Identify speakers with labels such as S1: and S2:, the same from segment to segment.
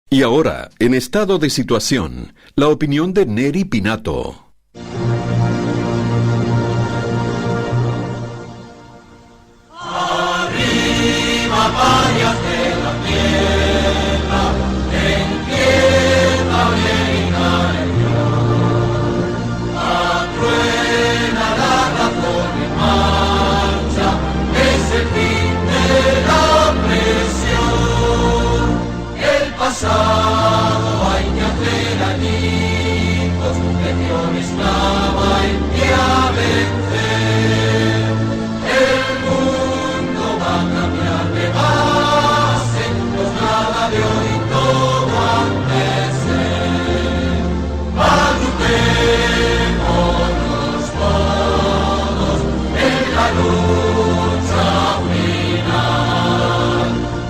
S1: Y ahora, en estado de situación, la opinión de Neri Pinato.
S2: Arriba, vallas de la tierra, en tierra venga el Dios. Atruena la razón en marcha, es el fin de la presión. El pasado hay que hacer añicos, legiones esclava en pie a vencer. El mundo va a cambiar de base, pues nada de hoy todo antes ser. Agrupémonos todos en la lucha final.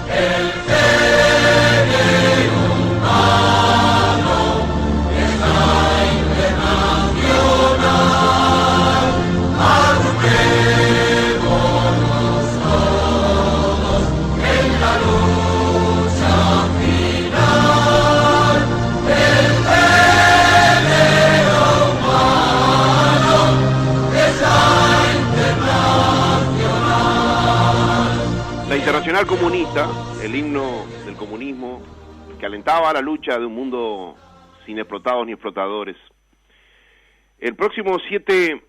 S2: El género humano es la internacional. Agrupémonos todos en la lucha final. El género humano es la internacional.
S3: La Internacional Comunista, el himno del comunismo, que alentaba la lucha de un mundo sin explotados ni explotadores. El próximo 7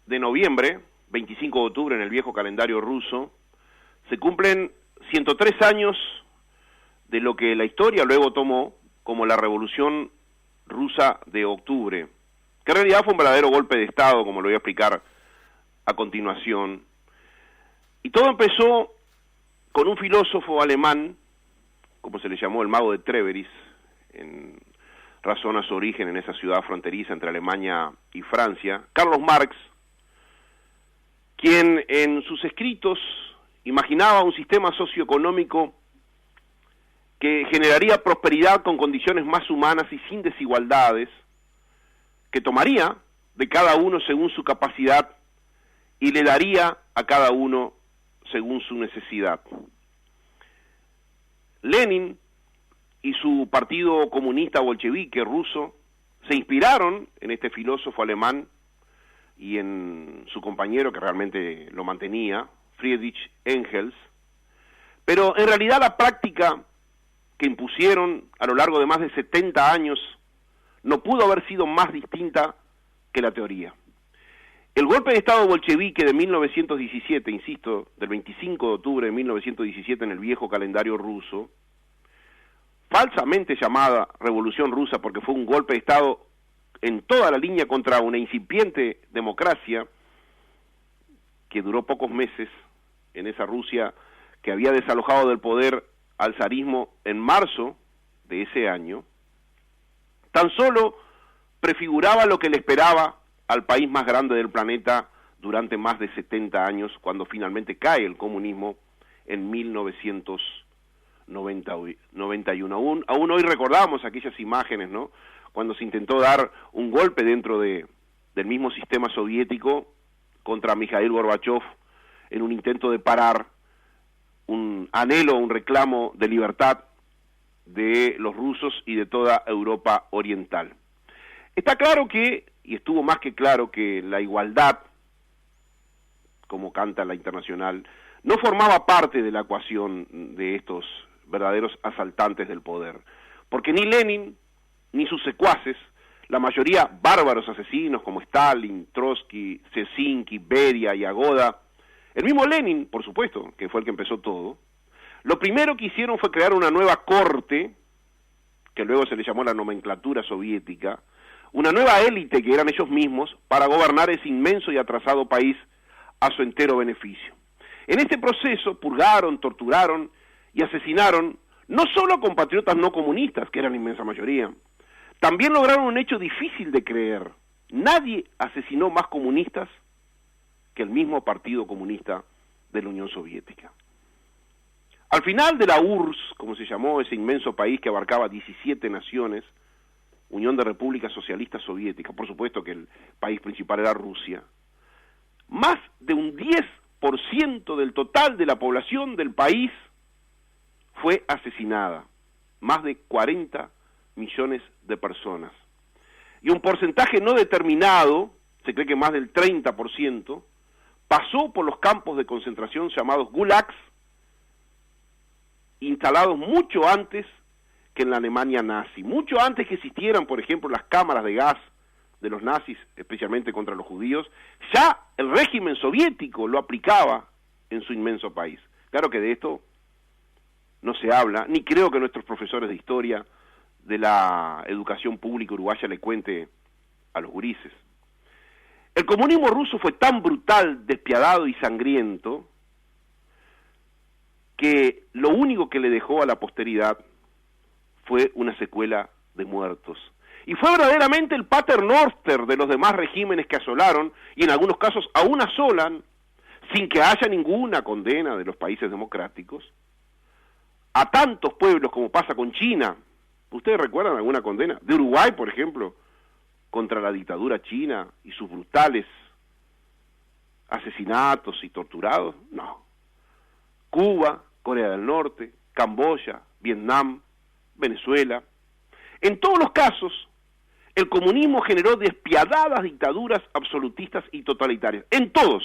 S3: de noviembre, 25 de octubre en el viejo calendario ruso, se cumplen 103 años de lo que la historia luego tomó como la Revolución Rusa de Octubre, que en realidad fue un verdadero golpe de Estado, como lo voy a explicar a continuación. Y todo empezó con un filósofo alemán, como se le llamó el mago de Treveris, en razón a su origen en esa ciudad fronteriza entre Alemania y Francia, Carlos Marx, quien en sus escritos imaginaba un sistema socioeconómico que generaría prosperidad con condiciones más humanas y sin desigualdades, que tomaría de cada uno según su capacidad y le daría a cada uno según su necesidad. Lenin y su partido comunista bolchevique ruso se inspiraron en este filósofo alemán y en su compañero que realmente lo mantenía, Friedrich Engels, pero en realidad la práctica que impusieron a lo largo de más de 70 años no pudo haber sido más distinta que la teoría. El golpe de Estado bolchevique de 1917, insisto, del 25 de octubre de 1917 en el viejo calendario ruso, falsamente llamada Revolución Rusa porque fue un golpe de Estado en toda la línea contra una incipiente democracia que duró pocos meses en esa Rusia que había desalojado del poder al zarismo en marzo de ese año, tan solo prefiguraba lo que le esperaba al país más grande del planeta durante más de 70 años, cuando finalmente cae el comunismo en 1991. Aún hoy recordamos aquellas imágenes, ¿no?, cuando se intentó dar un golpe dentro del mismo sistema soviético contra Mikhail Gorbachev en un intento de parar un anhelo, un reclamo de libertad de los rusos y de toda Europa oriental. Está claro que, y estuvo más que claro, que la igualdad, como canta la Internacional, no formaba parte de la ecuación de estos verdaderos asaltantes del poder, porque ni Lenin ni sus secuaces, la mayoría bárbaros asesinos como Stalin, Trotsky, Csikszentmihalyi, Beria y Agoda, el mismo Lenin, por supuesto, que fue el que empezó todo, lo primero que hicieron fue crear una nueva corte, que luego se le llamó la nomenclatura soviética, una nueva élite que eran ellos mismos para gobernar ese inmenso y atrasado país a su entero beneficio. En este proceso purgaron, torturaron y asesinaron no solo a compatriotas no comunistas, que eran la inmensa mayoría, también lograron un hecho difícil de creer. Nadie asesinó más comunistas que el mismo Partido Comunista de la Unión Soviética. Al final de la URSS, como se llamó ese inmenso país que abarcaba 17 naciones, Unión de Repúblicas Socialistas Soviéticas, por supuesto que el país principal era Rusia, más de un 10% del total de la población del país fue asesinada. más de 40 millones de personas. Y un porcentaje no determinado, se cree que más del 30%, pasó por los campos de concentración llamados gulags, instalados mucho antes que en la Alemania nazi, mucho antes que existieran, por ejemplo, las cámaras de gas de los nazis, especialmente contra los judíos. Ya el régimen soviético lo aplicaba en su inmenso país. Claro que de esto no se habla, ni creo que nuestros profesores de historia de la educación pública uruguaya le cuente a los gurises. El comunismo ruso fue tan brutal, despiadado y sangriento que lo único que le dejó a la posteridad fue una secuela de muertos. Y fue verdaderamente el pater noster de los demás regímenes que asolaron, y en algunos casos aún asolan, sin que haya ninguna condena de los países democráticos, a tantos pueblos como pasa con China. ¿Ustedes recuerdan alguna condena? De Uruguay, por ejemplo, contra la dictadura china y sus brutales asesinatos y torturados. No. Cuba, Corea del Norte, Camboya, Vietnam, Venezuela. En todos los casos, el comunismo generó despiadadas dictaduras absolutistas y totalitarias. En todos.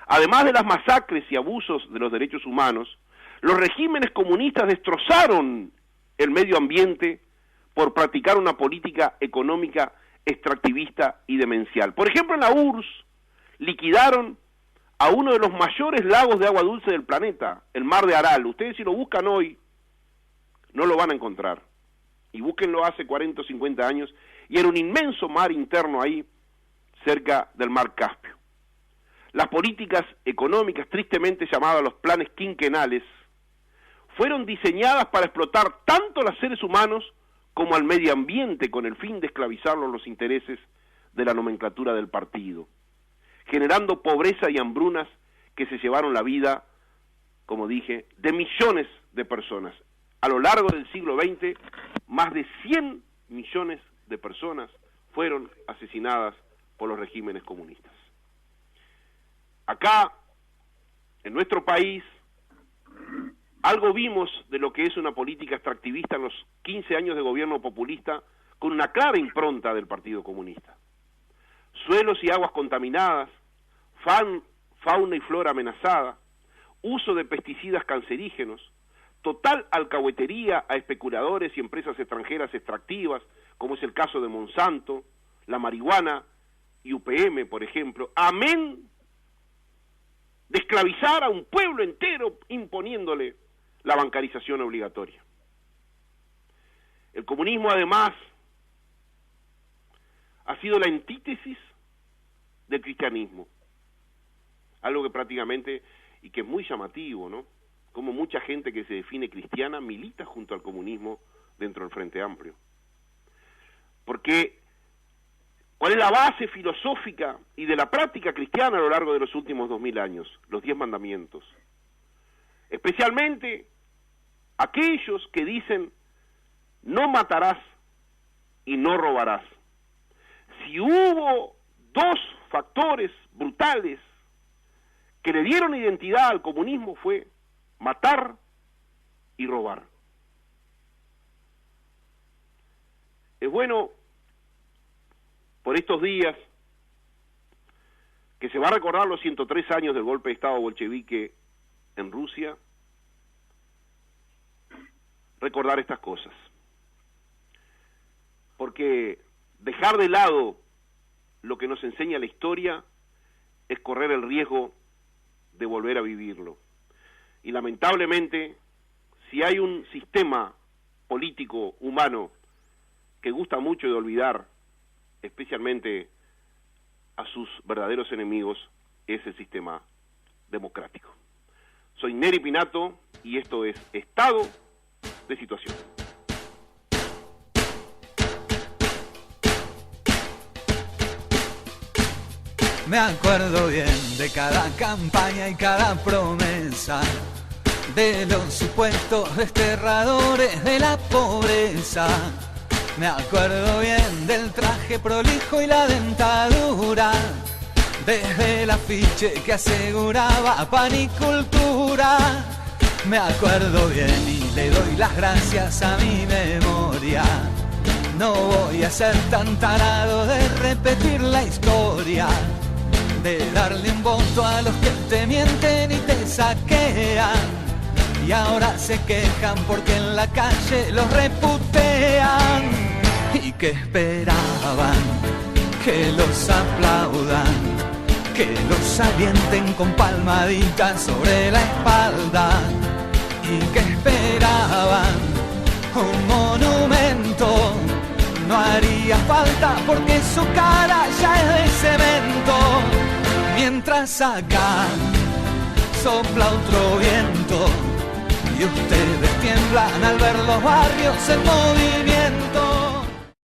S3: Además de las masacres y abusos de los derechos humanos, los regímenes comunistas destrozaron el medio ambiente por practicar una política económica extractivista y demencial. Por ejemplo, en la URSS liquidaron a uno de los mayores lagos de agua dulce del planeta, el mar de Aral. Ustedes si lo buscan hoy, no lo van a encontrar. Y búsquenlo hace 40 o 50 años, y era un inmenso mar interno ahí, cerca del mar Caspio. Las políticas económicas, tristemente llamadas los planes quinquenales, fueron diseñadas para explotar tanto a los seres humanos como al medio ambiente, con el fin de esclavizarlos los intereses de la nomenclatura del partido, generando pobreza y hambrunas que se llevaron la vida, como dije, de millones de personas. A lo largo del siglo XX, más de 100 millones de personas fueron asesinadas por los regímenes comunistas. Acá, en nuestro país, algo vimos de lo que es una política extractivista en los 15 años de gobierno populista, con una clara impronta del Partido Comunista. Suelos y aguas contaminadas, fauna y flora amenazada, uso de pesticidas cancerígenos, total alcahuetería a especuladores y empresas extranjeras extractivas, como es el caso de Monsanto, la marihuana y UPM, por ejemplo, amén de esclavizar a un pueblo entero imponiéndole la bancarización obligatoria. El comunismo, además, ha sido la antítesis del cristianismo, algo que prácticamente, y que es muy llamativo, ¿no?, como mucha gente que se define cristiana milita junto al comunismo dentro del Frente Amplio. Porque, ¿cuál es la base filosófica y de la práctica cristiana a lo largo de los últimos 2000 años? Los 10 mandamientos. Especialmente aquellos que dicen, no matarás y no robarás. Si hubo dos factores brutales que le dieron identidad al comunismo, fue matar y robar. Es bueno, por estos días, que se va a recordar los 103 años del golpe de Estado bolchevique en Rusia, recordar estas cosas. Porque dejar de lado lo que nos enseña la historia es correr el riesgo de volver a vivirlo. Y lamentablemente, si hay un sistema político humano que gusta mucho de olvidar, especialmente a sus verdaderos enemigos, es el sistema democrático. Soy Neri Pinato y esto es Estado de Situación.
S4: Me acuerdo bien de cada campaña y cada promesa, de los supuestos desterradores de la pobreza. Me acuerdo bien del traje prolijo y la dentadura, desde el afiche que aseguraba pan y cultura. Me acuerdo bien y le doy las gracias a mi memoria. No voy a ser tan tarado de repetir la historia, de darle un voto a los que te mienten y te saquean, y ahora se quejan porque en la calle los reputean. ¿Y que esperaban? Que los aplaudan, que los alienten con palmaditas sobre la espalda. ¿Y que esperaban? Un monumento no haría falta porque su cara ya es de cemento. Mientras acá sopla otro viento y ustedes tiemblan al ver los barrios en movimiento.